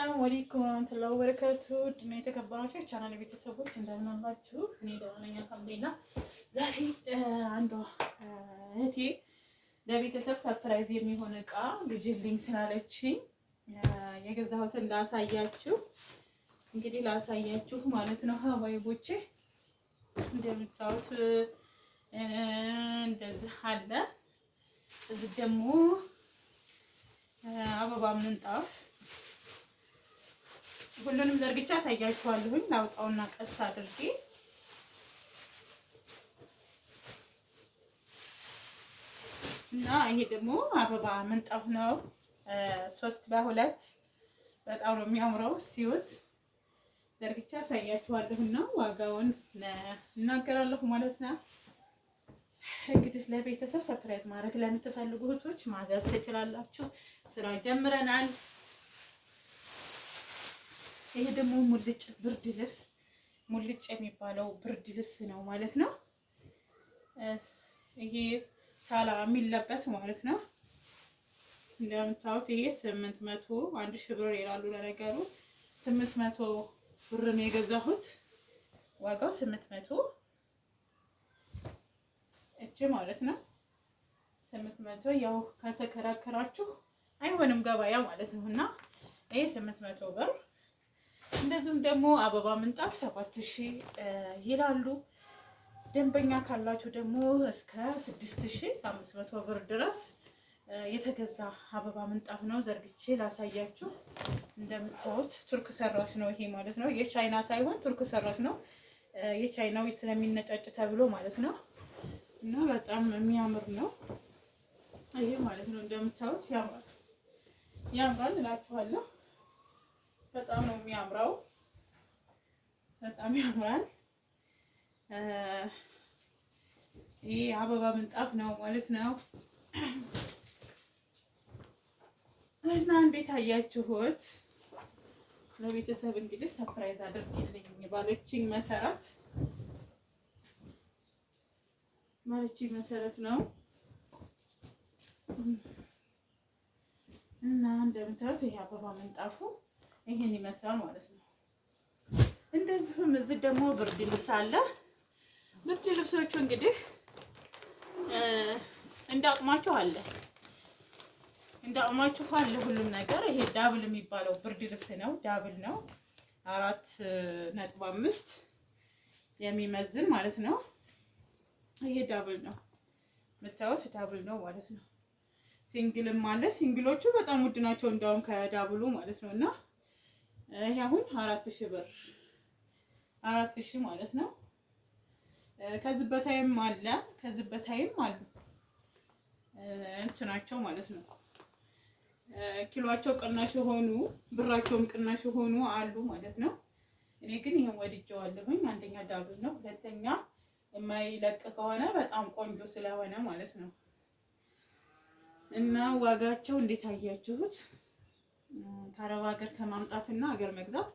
ሰላም አለይኩም ወራህመቱላሂ ወበረካቱ። ድና የተከበራችሁ የቻናል ቤተሰቦች እንደምን አላችሁ? እኔ ደህና ነኝ አልሐምዱሊላህ። ዛሬ አንዷ እህቴ ለቤተሰብ ሰርፕራይዝ የሚሆን እቃ ግዢልኝ ስላለችኝ የገዛሁትን ላሳያችሁ። እንግዲህ ላሳያችሁ ማለት ነው ሀባይቦቼ። እንደምታዩት እንደዚህ አለ። እዚህ ደግሞ አበባ ምንጣፍ ሁሉንም ዘርግቻ አሳያችኋለሁኝ። ላውጣውና ቀስ አድርጌ እና ይሄ ደግሞ አበባ ምንጣፍ ነው። 3x2 በጣም ነው የሚያምረው። ሲዩት ዘርግቻ አሳያችኋለሁና ዋጋውን እናገራለሁ ማለት ነው። እንግዲህ ለቤተሰብ ሰርፕራይዝ ማድረግ ለምትፈልጉ እህቶች ማዘዝ ትችላላችሁ። ስራ ጀምረናል። ይሄ ደግሞ ሙልጭ ብርድ ልብስ፣ ሙልጭ የሚባለው ብርድ ልብስ ነው ማለት ነው። ይሄ ሳላ የሚለበስ ማለት ነው። እንደምታዩት ይሄ 800 1000 ብር ይላሉ። ለነገሩ 800 ብር ነው የገዛሁት። ዋጋው 800 እቺ ማለት ነው። 800 ያው ከተከራከራችሁ አይሆንም ገበያ ማለት ነውና ይሄ 800 ብር። እንደዚሁም ደግሞ አበባ ምንጣፍ 7000 ይላሉ። ደንበኛ ካላችሁ ደግሞ እስከ 6500 ብር ድረስ የተገዛ አበባ ምንጣፍ ነው። ዘርግቼ ላሳያችሁ። እንደምታዩት ቱርክ ሰራሽ ነው ይሄ ማለት ነው። የቻይና ሳይሆን ቱርክ ሰራሽ ነው። የቻይናው ስለሚነጫጭ ተብሎ ማለት ነው። እና በጣም የሚያምር ነው ይሄ ማለት ነው። እንደምታዩት ያምራል እላችኋለሁ። በጣም ነው የሚያምረው። በጣም ያምራል። ይሄ አበባ ምንጣፍ ነው ማለት ነው። እና እንዴት አያችሁት? ለቤተሰብ እንግዲህ ሰርፕራይዝ አድርጊልኝ ባለችኝ መሰረት ነው። እና እንደምታዩት ይሄ አበባ ምንጣፉ ይሄን ይመስላል ማለት ነው። እንደዚሁም እዚህ ደግሞ ብርድ ልብስ አለ። ብርድ ልብሶቹ እንግዲህ እንዳቅማችሁ አለ ሁሉም ነገር። ይሄ ዳብል የሚባለው ብርድ ልብስ ነው። ዳብል ነው 4.5 የሚመዝን ማለት ነው። ይሄ ዳብል ነው የምታዩት፣ ዳብል ነው ማለት ነው። ሲንግልም አለ። ሲንግሎቹ በጣም ውድ ናቸው እንዳውም ከዳብሉ ማለት ነው። እና ይሄ አሁን 4000 ብር 4000 ማለት ነው። ከዚህ በታይም አለ፣ ከዚህ በታይም አሉ እንትናቸው ማለት ነው። ኪሎአቸው ቅናሽ የሆኑ ብራቸውም ቅናሽ የሆኑ አሉ ማለት ነው። እኔ ግን ይሄን ወድጄዋለሁኝ። አንደኛ ዳብል ነው፣ ሁለተኛ የማይለቅ ከሆነ በጣም ቆንጆ ስለሆነ ማለት ነው። እና ዋጋቸው እንዴት አያችሁት? ከአረብ ሀገር ከማምጣትና ሀገር መግዛት